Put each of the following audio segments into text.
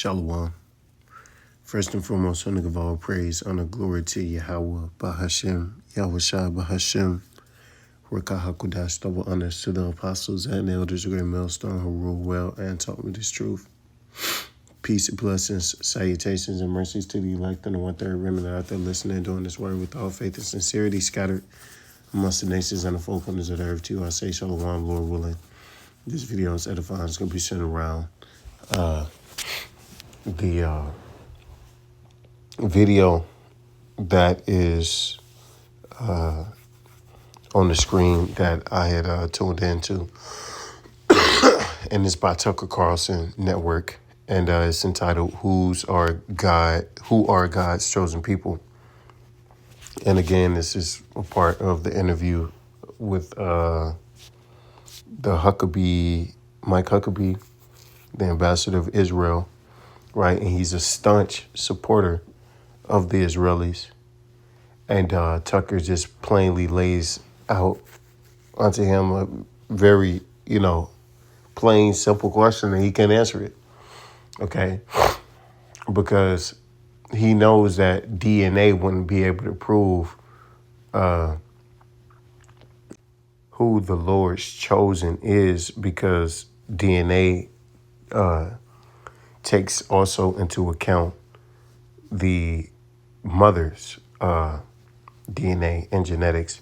Shalom. First and foremost, honor of all praise, honor, glory to Yahweh, Bahashem, Yahushua, Bahashem, Rakah HaKodash, double honors to the apostles and elders of Great Millstone who rule well and taught me this truth. Peace and blessings, salutations, and mercies to the elect and the one-third remnant out there listening and doing this word with all faith and sincerity scattered amongst the nations and the four corners of the earth too. I say Shalom, Lord willing. This video is edifying. It's going to be sent around the video that is on the screen that I had tuned into, and it's by Tucker Carlson Network, and it's entitled "Who Are God's Chosen People?" And again, this is a part of the interview with the Mike Huckabee, the ambassador of Israel, right? And he's a staunch supporter of the Israelis. And Tucker just plainly lays out onto him a very, plain, simple question, and he can't answer it, okay? Because he knows that DNA wouldn't be able to prove who the Lord's chosen is, because DNA takes also into account the mother's DNA and genetics.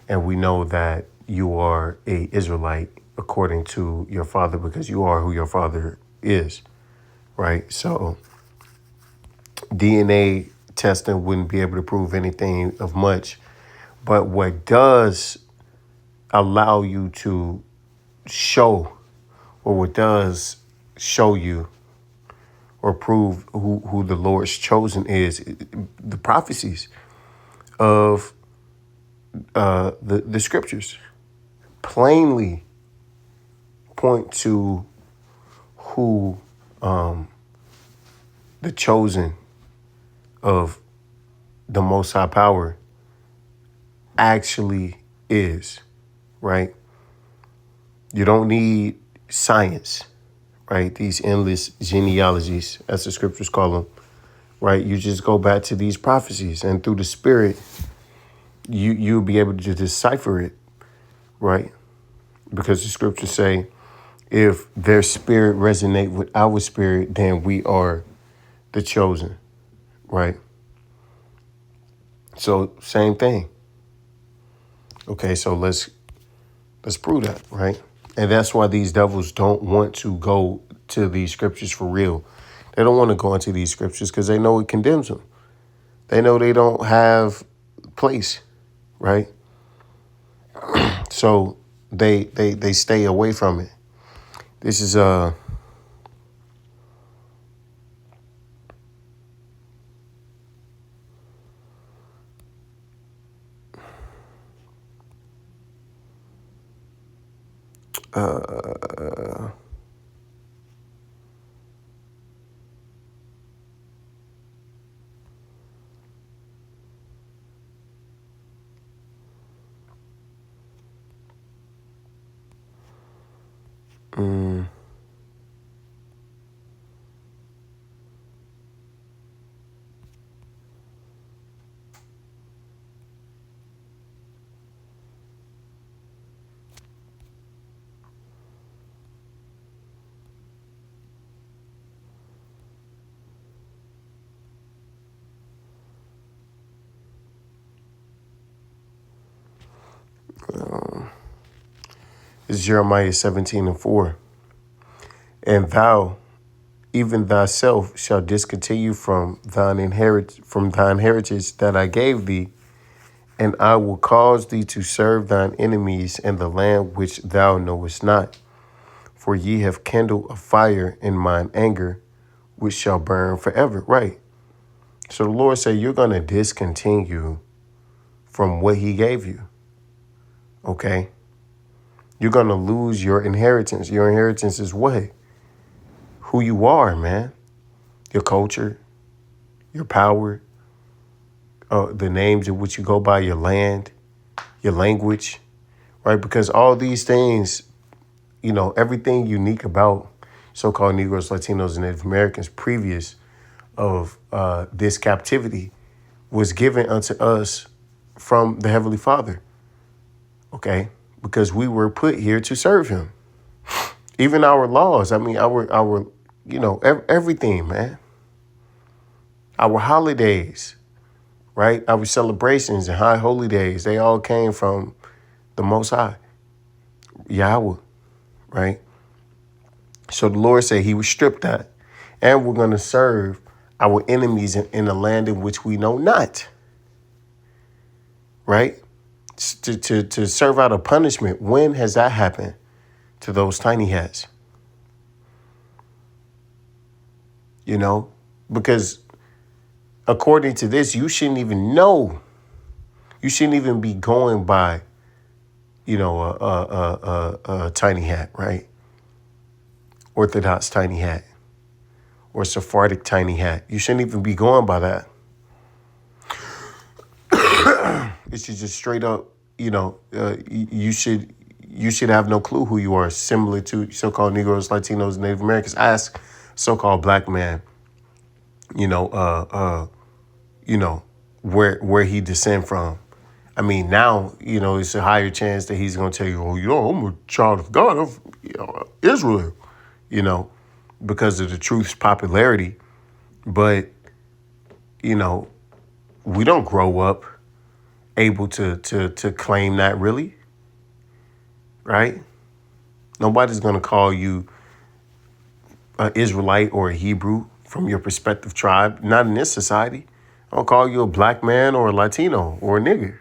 And we know that you are a Israelite according to your father, because you are who your father is, right? So DNA testing wouldn't be able to prove anything of much. But what does allow you to show, or what does show you or prove who the Lord's chosen is, the prophecies of the scriptures plainly point to who the chosen of the Most High Power actually is, right? You don't need science, right? These endless genealogies, as the scriptures call them, right? You just go back to these prophecies, and through the Spirit, you'll be able to decipher it, right? Because the scriptures say, if their spirit resonate with our spirit, then we are the chosen, right? So same thing. Okay, so let's prove that, right? And that's why these devils don't want to go to these scriptures for real. They don't want to go into these scriptures because they know it condemns them. They know they don't have place, right? So they stay away from it. This is Jeremiah 17:4. And thou, even thyself, shall discontinue from thine heritage that I gave thee, and I will cause thee to serve thine enemies in the land which thou knowest not. For ye have kindled a fire in mine anger, which shall burn forever. Right. So the Lord said, you're going to discontinue from what he gave you. Okay. You're going to lose your inheritance. Your inheritance is what? Who you are, man. Your culture, your power, the names in which you go by, your land, your language, right? Because all these things, everything unique about so-called Negroes, Latinos, and Native Americans previous of this captivity was given unto us from the Heavenly Father, okay? Because we were put here to serve him. Even our laws, I mean, our everything, man. Our holidays, right? Our celebrations and high holy days, they all came from the Most High, Yahweh, right? So the Lord said he would strip that. And we're going to serve our enemies in a land in which we know not, right? To serve out a punishment. When has that happened to those tiny hats? You know, because according to this, you shouldn't even know. You shouldn't even be going by, a tiny hat, right? Orthodox tiny hat or Sephardic tiny hat. You shouldn't even be going by that. It should just straight up, you should have no clue who you are, similar to so-called Negroes, Latinos, and Native Americans. Ask so-called black man, where he descend from. I mean, now, it's a higher chance that he's going to tell you, I'm a child of God of Israel, because of the truth's popularity. But, we don't grow up able to claim that, really, right? Nobody's going to call you an Israelite or a Hebrew from your respective tribe. Not in this society. I'll call you a black man or a Latino or a nigger,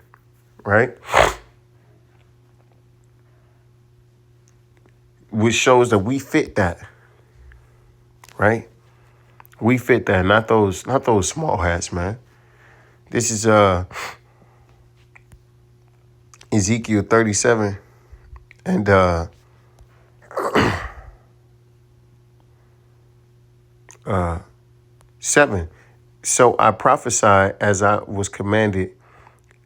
right? Which shows that we fit that, right? We fit that, not those small hats, man. This is Ezekiel 37 and 7. So I prophesied as I was commanded,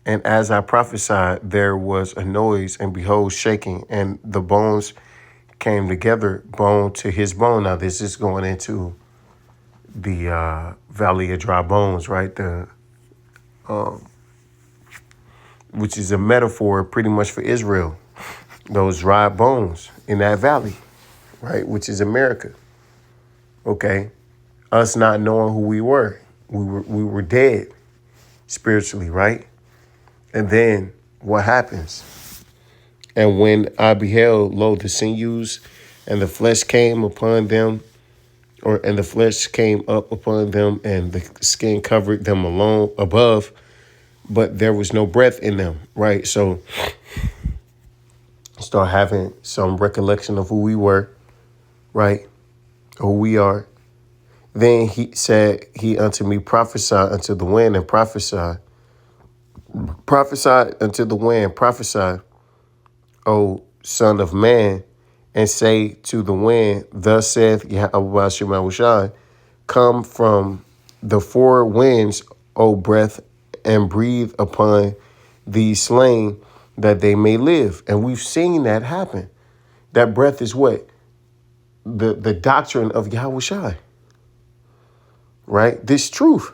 and as I prophesied, there was a noise, and behold, shaking, and the bones came together, bone to his bone. Now, this is going into the Valley of Dry Bones, right? Which is a metaphor pretty much for Israel. Those dry bones in that valley, right? Which is America. Okay. Us not knowing who we were. We were dead spiritually, right? And then what happens? And when I beheld, lo, the sinews and the flesh came upon them, and the flesh came up upon them, and the skin covered them alone above, but there was no breath in them, right? So start having some recollection of who we were, right? Who we are. Then he said, he unto me, prophesy unto the wind and prophesy. Prophesy unto the wind, prophesy, O son of man, and say to the wind, thus saith Yahweh Shemawashai, come from the four winds, O breath, and breathe upon these slain that they may live. And we've seen that happen. That breath is what? The doctrine of Yahweh, right? This truth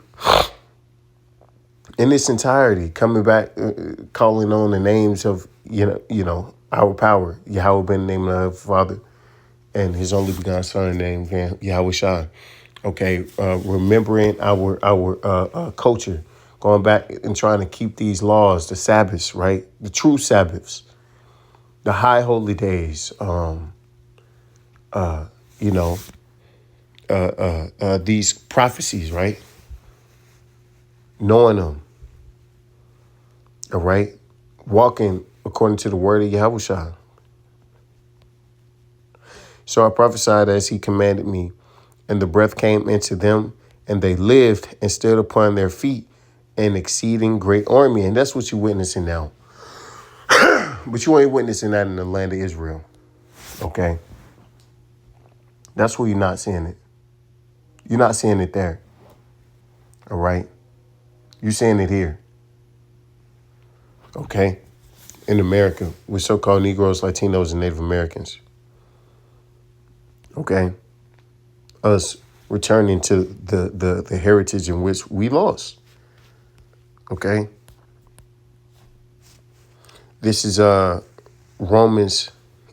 in its entirety, coming back, calling on the names of, our power, Yahweh ben the name of the Father, and his only begotten Son named Yahweh. Okay, remembering our culture, going back and trying to keep these laws, the Sabbaths, right? The true Sabbaths, the high holy days, these prophecies, right? Knowing them, all right? Walking according to the word of Yahweh. So I prophesied as he commanded me, and the breath came into them, and they lived and stood upon their feet, an exceeding great army. And that's what you're witnessing now. But you ain't witnessing that in the land of Israel, okay? That's where you're not seeing it. You're not seeing it there, all right? You're seeing it here, okay? In America, with so-called Negroes, Latinos, and Native Americans, okay? us returning to the heritage in which we lost. Okay. This is Romans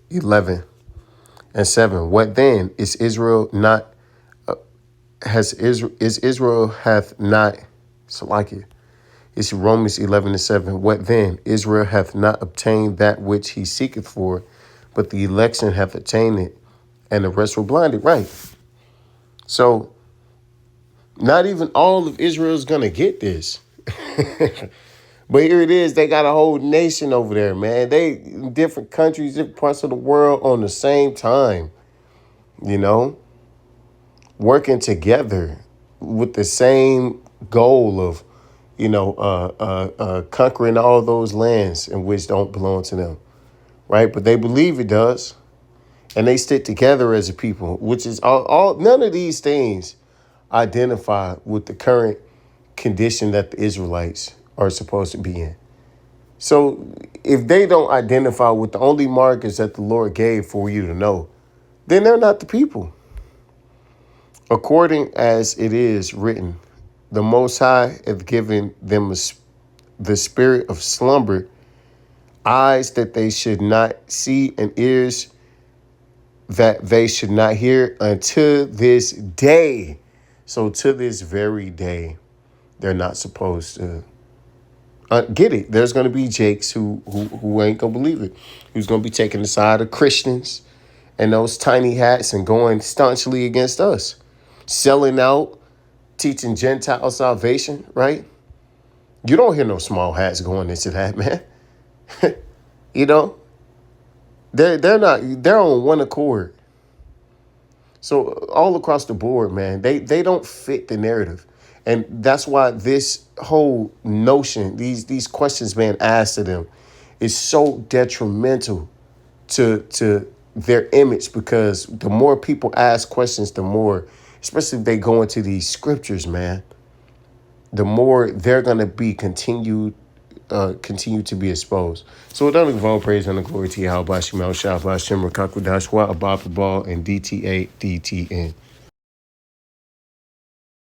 11:7. What then is Israel not has Israel is Israel hath not so like it. It's Romans 11:7. What then? Israel hath not obtained that which he seeketh for, but the election hath attained it, and the rest were blinded. Right. So not even all of Israel is gonna get this. But here it is. They got a whole nation over there, man. They different countries, different parts of the world on the same time, you know, working together with the same goal of, conquering all those lands in which don't belong to them. Right. But they believe it does. And they stick together as a people, which is all none of these things identify with the current condition that the Israelites are supposed to be in. So if they don't identify with the only markers that the Lord gave for you to know, then they're not the people. According as it is written, the Most High hath given them the spirit of slumber, eyes that they should not see, and ears that they should not hear until this day. So to this very day, they're not supposed to get it. There's going to be Jakes who ain't going to believe it. Who's going to be taking the side of Christians and those tiny hats and going staunchly against us. Selling out, teaching Gentile salvation, right? You don't hear no small hats going into that, man. You know, they're on one accord. So all across the board, man, they don't fit the narrative. And that's why this whole notion, these questions being asked to them is so detrimental to their image, because the more people ask questions, the more, especially if they go into these scriptures, man, the more they're going to be continue to be exposed. So with all praise and the glory to Yahweh, Shemel, Shabbat, Shem, Rakakudashwa, Abba, Ball, and DTA, DTN.